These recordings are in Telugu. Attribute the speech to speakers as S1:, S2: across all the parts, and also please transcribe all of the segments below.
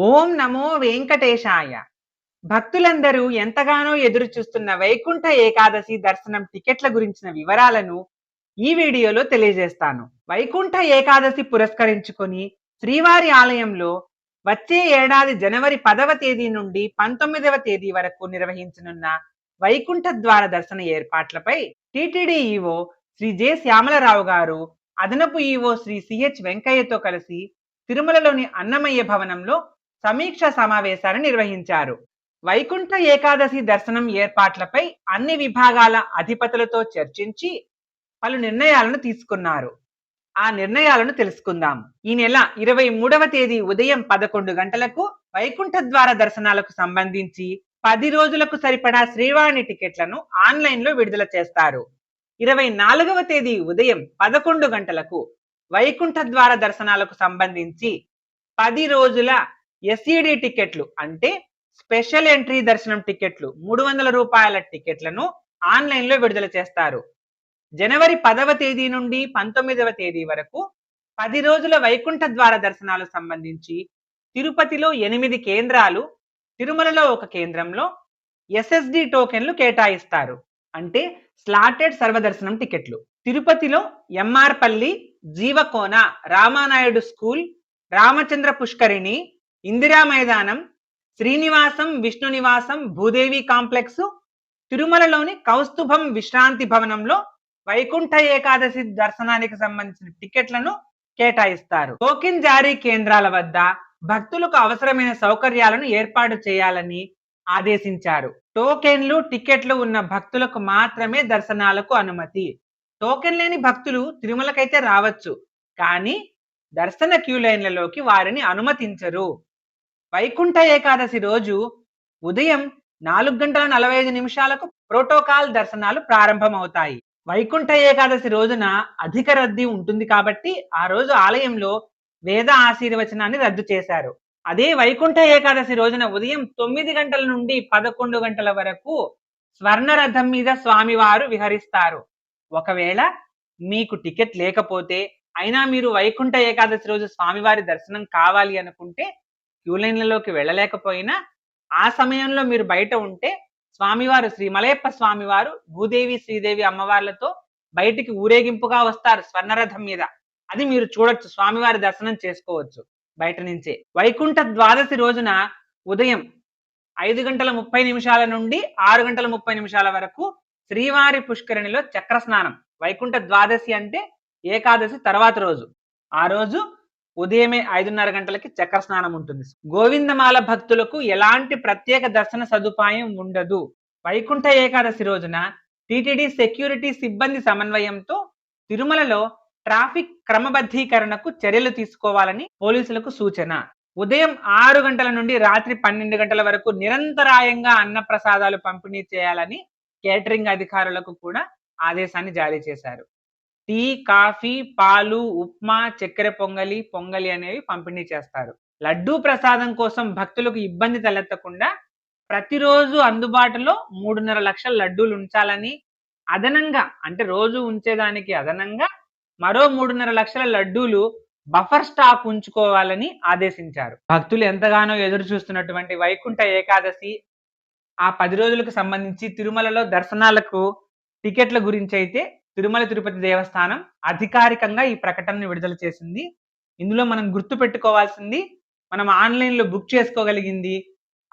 S1: ఓం నమో వెంకటేశాయ. భక్తులందరూ ఎంతగానో ఎదురు చూస్తున్న వైకుంఠ ఏకాదశి దర్శనం టికెట్ల గురించిన వివరాలను ఈ వీడియోలో తెలియజేస్తాను. వైకుంఠ ఏకాదశి పురస్కరించుకొని శ్రీవారి ఆలయంలో వచ్చే ఏడాది జనవరి 10వ తేదీ నుండి 19వ తేదీ వరకు నిర్వహించనున్న వైకుంఠ ద్వార దర్శన ఏర్పాట్లపై టిటిడి ఈవో శ్రీ జె శ్యామలరావు గారు అదనపు ఈవో శ్రీ సిహెచ్ వెంకయ్యతో కలిసి తిరుమలలోని అన్నమయ్య భవనంలో సమీక్ష సమావేశాన్ని నిర్వహించారు. వైకుంఠ ఏకాదశి దర్శనం ఏర్పాట్లపై అన్ని విభాగాల అధిపతులతో చర్చించి పలు నిర్ణయాలను తీసుకున్నారు. ఆ నిర్ణయాలను తెలుసుకుందాం. ఈ నెల 23వ తేదీ ఉదయం 11 గంటలకు వైకుంఠ ద్వార దర్శనాలకు సంబంధించి 10 రోజులకు సరిపడా శ్రీవాణి టికెట్లను ఆన్లైన్లో విడుదల చేస్తారు. 24వ తేదీ ఉదయం 11 గంటలకు వైకుంఠ ద్వార దర్శనాలకు సంబంధించి 10 రోజుల ఎస్ఈడి టికెట్లు అంటే స్పెషల్ ఎంట్రీ దర్శనం టికెట్లు 300 రూపాయల టికెట్లను ఆన్లైన్లో విడుదల చేస్తారు. జనవరి 10వ తేదీ నుండి 19వ తేదీ వరకు 10 రోజుల వైకుంఠ ద్వార దర్శనాలకు సంబంధించి తిరుపతిలో 8 కేంద్రాలు, తిరుమలలో 1 కేంద్రంలో ఎస్ఎస్డి టోకెన్లు కేటాయిస్తారు. అంటే స్లాటెడ్ సర్వదర్శనం టికెట్లు. తిరుపతిలో ఎంఆర్పల్లి, జీవకోన, రామానాయుడు స్కూల్, రామచంద్ర పుష్కరిణి, ఇందిరా మైదానం, శ్రీనివాసం, విష్ణు నివాసం, భూదేవి కాంప్లెక్స్, తిరుమలలోని కౌస్తుభం విశ్రాంతి భవనంలో వైకుంఠ ఏకాదశి దర్శనానికి సంబంధించిన టికెట్లను కేటాయిస్తారు. టోకెన్ జారీ కేంద్రాల వద్ద భక్తులకు అవసరమైన సౌకర్యాలను ఏర్పాటు చేయాలని ఆదేశించారు. టోకెన్లు, టికెట్లు ఉన్న భక్తులకు మాత్రమే దర్శనాలకు అనుమతి. టోకెన్ లేని భక్తులు తిరుమలకైతే రావచ్చు, కానీ దర్శన క్యూ లైన్లలోకి వారిని అనుమతించరు. వైకుంఠ ఏకాదశి రోజు ఉదయం 4:45 ప్రోటోకాల్ దర్శనాలు ప్రారంభమవుతాయి. వైకుంఠ ఏకాదశి రోజున అధిక రద్దీ ఉంటుంది కాబట్టి ఆ రోజు ఆలయంలో వేద ఆశీర్వచనాన్ని రద్దు చేశారు. అదే వైకుంఠ ఏకాదశి రోజున ఉదయం 9 గంటల నుండి 11 గంటల వరకు స్వర్ణ రథం మీద స్వామివారు విహరిస్తారు. ఒకవేళ మీకు టికెట్ లేకపోతే అయినా మీరు వైకుంఠ ఏకాదశి రోజు స్వామివారి దర్శనం కావాలి అనుకుంటే క్యూ లైన్లలోకి వెళ్ళలేకపోయినా ఆ సమయంలో మీరు బయట ఉంటే స్వామివారు శ్రీ మలయప్ప స్వామివారు భూదేవి శ్రీదేవి అమ్మవార్లతో బయటికి ఊరేగింపుగా వస్తారు స్వర్ణరథం మీద. అది మీరు చూడొచ్చు, స్వామివారి దర్శనం చేసుకోవచ్చు బయట నుంచే. వైకుంఠ ద్వాదశి రోజున ఉదయం 5:30 నుండి 6:30 వరకు శ్రీవారి పుష్కరిణిలో చక్ర స్నానం. వైకుంఠ ద్వాదశి అంటే ఏకాదశి తర్వాత రోజు. ఆ రోజు ఉదయమే 5:30 గంటలకి చక్ర స్నానం ఉంటుంది. గోవిందమాల భక్తులకు ఎలాంటి ప్రత్యేక దర్శన సదుపాయం ఉండదు. వైకుంఠ ఏకాదశి రోజున టిటిడి సెక్యూరిటీ సిబ్బంది సమన్వయంతో తిరుమలలో ట్రాఫిక్ క్రమబద్ధీకరణకు చర్యలు తీసుకోవాలని పోలీసులకు సూచన. ఉదయం 6 గంటల నుండి రాత్రి 12 గంటల వరకు నిరంతరాయంగా అన్న ప్రసాదాలు పంపిణీ చేయాలని కేటరింగ్ అధికారులకు కూడా ఆదేశాన్ని జారీ చేశారు. టీ, కాఫీ, పాలు, ఉప్మా, చక్కెర పొంగలి అనేవి పంపిణీ చేస్తారు. లడ్డూ ప్రసాదం కోసం భక్తులకు ఇబ్బంది తలెత్తకుండా ప్రతిరోజు అందుబాటులో 3.5 లక్షల లడ్డూలు ఉంచాలని, అదనంగా అంటే రోజు ఉంచేదానికి అదనంగా మరో 3.5 లక్షల లడ్డూలు బఫర్ స్టాక్ ఉంచుకోవాలని ఆదేశించారు. భక్తులు ఎంతగానో ఎదురు చూస్తున్నటువంటి వైకుంఠ ఏకాదశి ఆ 10 రోజులకు సంబంధించి తిరుమలలో దర్శనాలకు టికెట్ల గురించి అయితే తిరుమల తిరుపతి దేవస్థానం అధికారికంగా ఈ ప్రకటనను విడుదల చేసింది. ఇందులో మనం గుర్తు పెట్టుకోవాల్సింది, మనం ఆన్లైన్లో బుక్ చేసుకోగలిగింది,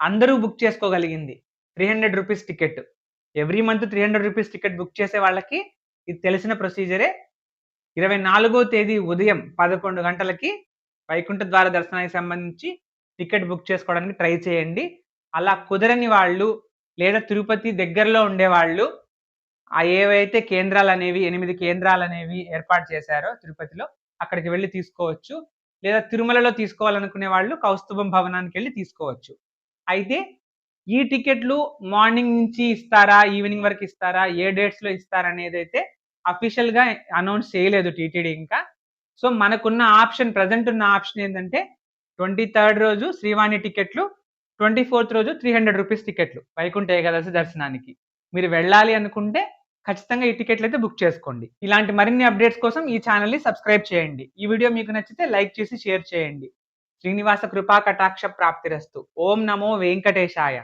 S1: అందరూ బుక్ చేసుకోగలిగింది 300 rupees ticket. Every month 300 rupees ticket book చేసే వాళ్ళకి ఇది తెలిసిన ప్రొసీజరే. 24వ తేదీ ఉదయం 11 గంటలకి వైకుంఠ ద్వార దర్శనానికి సంబంధించి టికెట్ బుక్ చేసుకోవడానికి ట్రై చేయండి. అలా కుదరని వాళ్ళు లేదా తిరుపతి దగ్గరలో ఉండేవాళ్ళు ఏవైతే కేంద్రాలు అనేవి 8 కేంద్రాలు అనేవి ఏర్పాటు చేశారో తిరుపతిలో అక్కడికి వెళ్ళి తీసుకోవచ్చు. లేదా తిరుమలలో తీసుకోవాలనుకునే వాళ్ళు కౌస్తుభం భవనానికి వెళ్ళి తీసుకోవచ్చు. అయితే ఈ టికెట్లు మార్నింగ్ నుంచి ఇస్తారా, ఈవినింగ్ వరకు ఇస్తారా, ఏ డేట్స్ లో ఇస్తారా అనేది అయితే అఫీషియల్ గా అనౌన్స్ చేయలేదు టిటిడి ఇంకా. సో మనకున్న ఆప్షన్, ప్రజెంట్ ఉన్న ఆప్షన్ ఏంటంటే 23rd రోజు శ్రీవాణి టికెట్లు, 24th రోజు 300 రూపీస్ టికెట్లు వైకుంఠ ఏకాదశి దర్శనానికి. మీరు వెళ్ళాలి అనుకుంటే ఖచ్చితంగా ఈ టికెట్లు అయితే బుక్ చేసుకోండి. ఇలాంటి మరిన్ని అప్డేట్స్ కోసం ఈ ఛానల్ని సబ్స్క్రైబ్ చేయండి. ఈ వీడియో మీకు నచ్చితే లైక్ చేసి షేర్ చేయండి. శ్రీనివాస కృపా కటాక్ష ప్రాప్తిరస్తు. ఓం నమో వెంకటేశాయ.